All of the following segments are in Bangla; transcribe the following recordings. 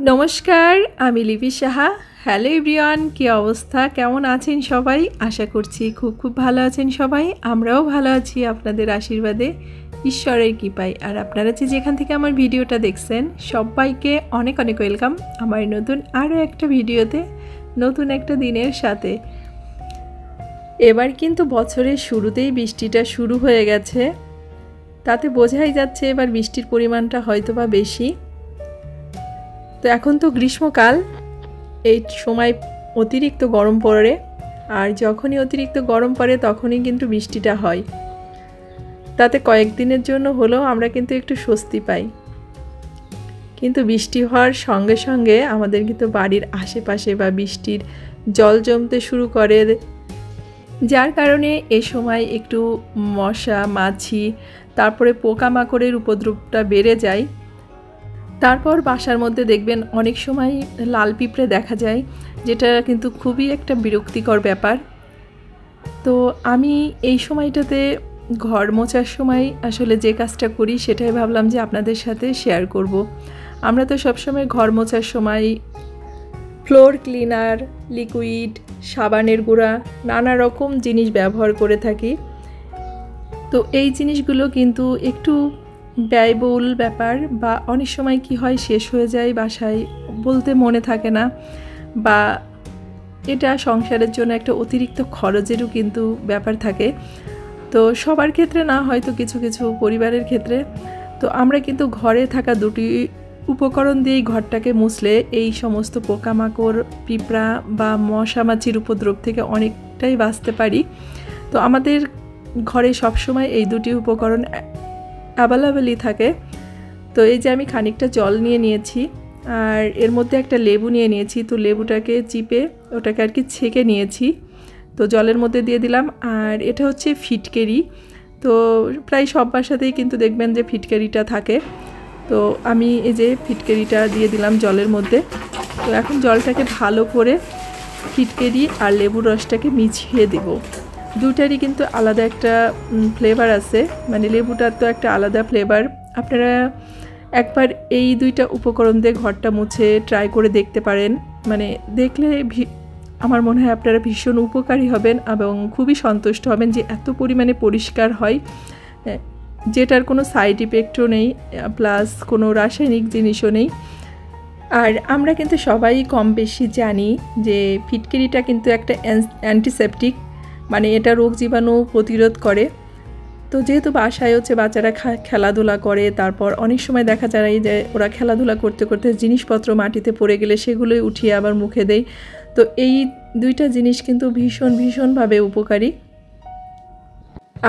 নমস্কার, আমি লিপি সাহা। হ্যালো এভরিওয়ান, কী অবস্থা, কেমন আছেন সবাই? আশা করছি খুব ভালো আছেন সবাই। আমরাও ভালো আছি আপনাদের আশীর্বাদে, ঈশ্বরের কৃপায়। আর আপনারা যে যেখান থেকে আমার ভিডিওটা দেখছেন সবাইকে অনেক অনেক ওয়েলকাম আমার নতুন আরও একটা ভিডিওতে, নতুন একটা দিনের সাথে। এবার কিন্তু বছরের শুরুতেই বৃষ্টিটা শুরু হয়ে গেছে, তাতে বোঝাই যাচ্ছে এবার বৃষ্টির পরিমাণটা হয়তো বা বেশি। তো এখন তো গ্রীষ্মকাল, এই সময় অতিরিক্ত গরম পড়ে, আর যখনই অতিরিক্ত গরম পড়ে তখনই কিন্তু বৃষ্টিটা হয়। তাতে কয়েকদিনের জন্য হলেও আমরা কিন্তু একটু স্বস্তি পাই। কিন্তু বৃষ্টি হওয়ার সঙ্গে সঙ্গে আমাদের কিন্তু বাড়ির আশেপাশে বা বৃষ্টির জল জমতে শুরু করে, যার কারণে এ সময় একটু মশা মাছি তারপরে পোকামাকড়ের উপদ্রবটা বেড়ে যায়। তারপর বাসার মধ্যে দেখবেন অনেক সময় লাল পিঁপড়ে দেখা যায়, যেটা কিন্তু খুবই একটা বিরক্তিকর ব্যাপার। তো আমি এই সময়টাতে ঘর মোছার সময় আসলে যে কাজটা করি সেটাই ভাবলাম যে আপনাদের সাথে শেয়ার করব। আমরা তো সবসময় ঘর মোছার সময় ফ্লোর ক্লিনার, লিকুইড, সাবানের গুঁড়া, নানা রকম জিনিস ব্যবহার করে থাকি। তো এই জিনিসগুলো কিন্তু একটু ব্যয়বহুল ব্যাপার, বা অনেক সময় কি হয় শেষ হয়ে যায় বাসায়, বলতে মনে থাকে না, বা এটা সংসারের জন্য একটা অতিরিক্ত খরচেরও কিন্তু ব্যাপার থাকে। তো সবার ক্ষেত্রে না, হয়তো কিছু কিছু পরিবারের ক্ষেত্রে। তো আমরা কিন্তু ঘরে থাকা দুটি উপকরণ দিয়েই ঘরটাকে মুছলে এই সমস্ত পোকামাকড়, পিঁপড়া বা মশা মাছির উপদ্রব থেকে অনেকটাই বাঁচতে পারি। তো আমাদের ঘরে সবসময় এই দুটি উপকরণ অ্যাভেলেবেলই থাকে। তো এই যে আমি খানিকটা জল নিয়ে নিয়েছি, আর এর মধ্যে একটা লেবু নিয়ে নিয়েছি। তো লেবুটাকে চিপে ওটাকে আর কি ছেঁকে নিয়েছি, তো জলের মধ্যে দিয়ে দিলাম। আর এটা হচ্ছে ফিটকেরি। তো প্রায় সব বাসাতেই কিন্তু দেখবেন যে ফিটকেরিটা থাকে। তো আমি এই যে ফিটকেরিটা দিয়ে দিলাম জলের মধ্যে। তো এখন জলটাকে ভালো করে ফিটকেরি আর লেবুর রসটাকে মিশিয়ে দেব। দুটারই কিন্তু আলাদা একটা ফ্লেভার আছে, মানে লেবুটার তো একটা আলাদা ফ্লেভার। আপনারা একবার এই দুইটা উপকরণ দিয়ে ঘরটা মুছে ট্রাই করে দেখতে পারেন। মানে দেখলে আমার মনে হয় আপনারা ভীষণ উপকারী হবেন এবং খুবই সন্তুষ্ট হবেন যে এত পরিমাণে পরিষ্কার হয়, যেটার কোনো সাইড ইফেক্টও নেই, প্লাস কোনো রাসায়নিক জিনিসও নেই। আর আমরা কিন্তু সবাই কম বেশি জানি যে ফিটকিরিটা কিন্তু একটা অ্যান্টিসেপটিক, মানে এটা রোগ জীবাণু প্রতিরোধ করে। তো যেহেতু বাসায় হচ্ছে বাচ্চারা খেলাধুলা করে, তারপর অনেক সময় দেখা যায় যে ওরা খেলাধুলা করতে করতে জিনিসপত্র মাটিতে পড়ে গেলে সেগুলোই উঠিয়ে আবার মুখে দেয়। তো এই দুইটা জিনিস কিন্তু ভীষণভাবে উপকারী।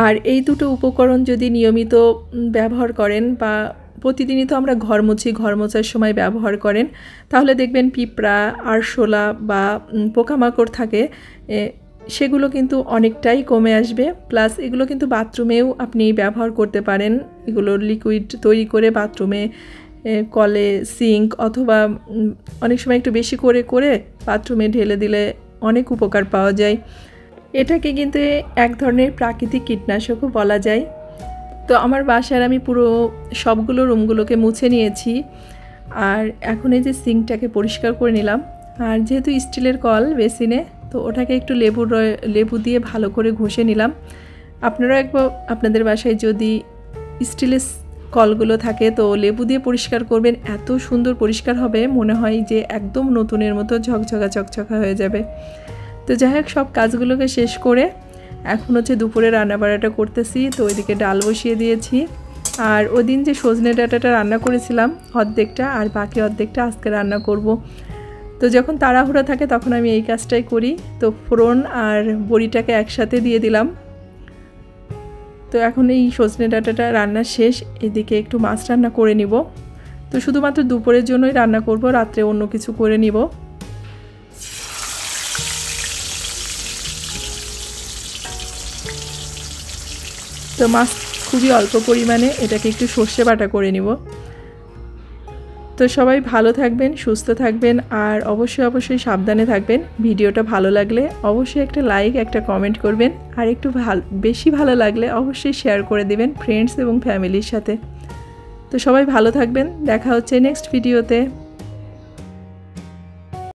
আর এই দুটো উপকরণ যদি নিয়মিত ব্যবহার করেন, বা প্রতিদিনই তো আমরা ঘর মোছার সময় ব্যবহার করেন, তাহলে দেখবেন পিঁপড়া, আরশোলা বা পোকামাকড় থাকে, সেগুলো কিন্তু অনেকটাই কমে আসবে। প্লাস এগুলো কিন্তু বাথরুমেও আপনি ব্যবহার করতে পারেন। এগুলো লিকুইড তৈরি করে বাথরুমে, কলে, সিঙ্ক, অথবা অনেক সময় একটু বেশি করে বাথরুমে ঢেলে দিলে অনেক উপকার পাওয়া যায়। এটাকে কিন্তু এক ধরনের প্রাকৃতিক কীটনাশকও বলা যায়। তো আমার বাসার আমি পুরো সবগুলো রুমগুলোকে মুছে নিয়েছি, আর এখন এই যে সিঙ্কটাকে পরিষ্কার করে নিলাম। আর যেহেতু স্টিলের কল বেসিনে, তো ওটাকে একটু লেবু দিয়ে ভালো করে ঘষে নিলাম। আপনারাও একবার আপনাদের বাসায় যদি স্টিলের কলগুলো থাকে তো লেবু দিয়ে পরিষ্কার করবেন, এত সুন্দর পরিষ্কার হবে, মনে হয় যে একদম নতুনের মতো চকচকা হয়ে যাবে। তো যাই হোক, সব কাজগুলোকে শেষ করে এখন হচ্ছে দুপুরে রান্নাবাড়াটা করতেছি। তো ওইদিকে ডাল বসিয়ে দিয়েছি, আর ওদিন যে সজনে ডাঁটাটা রান্না করেছিলাম অর্ধেকটা, আর বাকি অর্ধেকটা আজকে রান্না করব। তো যখন তাড়াহুড়া থাকে তখন আমি এই কাজটাই করি। তো ফোড়ন আর বড়িটাকে একসাথে দিয়ে দিলাম। তো এখন এই সজনে ডাঁটাটা রান্না শেষ, এদিকে একটু মাছ রান্না করে নিব। তো শুধুমাত্র দুপুরের জন্যই রান্না করব, রাত্রে অন্য কিছু করে নিব। তো মাছ খুবই অল্প পরিমাণে, এটাকে একটু সর্ষে বাটা করে নিব। তো সবাই ভালো থাকবেন, সুস্থ থাকবেন, আর অবশ্যই সাবধানে থাকবেন। ভিডিওটা ভালো লাগলে অবশ্যই একটা লাইক, একটা কমেন্ট করবেন, আর একটু বেশি ভালো লাগলে অবশ্যই শেয়ার করে দিবেন ফ্রেন্ডস এবং ফ্যামিলির সাথে। তো সবাই ভালো থাকবেন, দেখা হচ্ছে নেক্সট ভিডিওতে।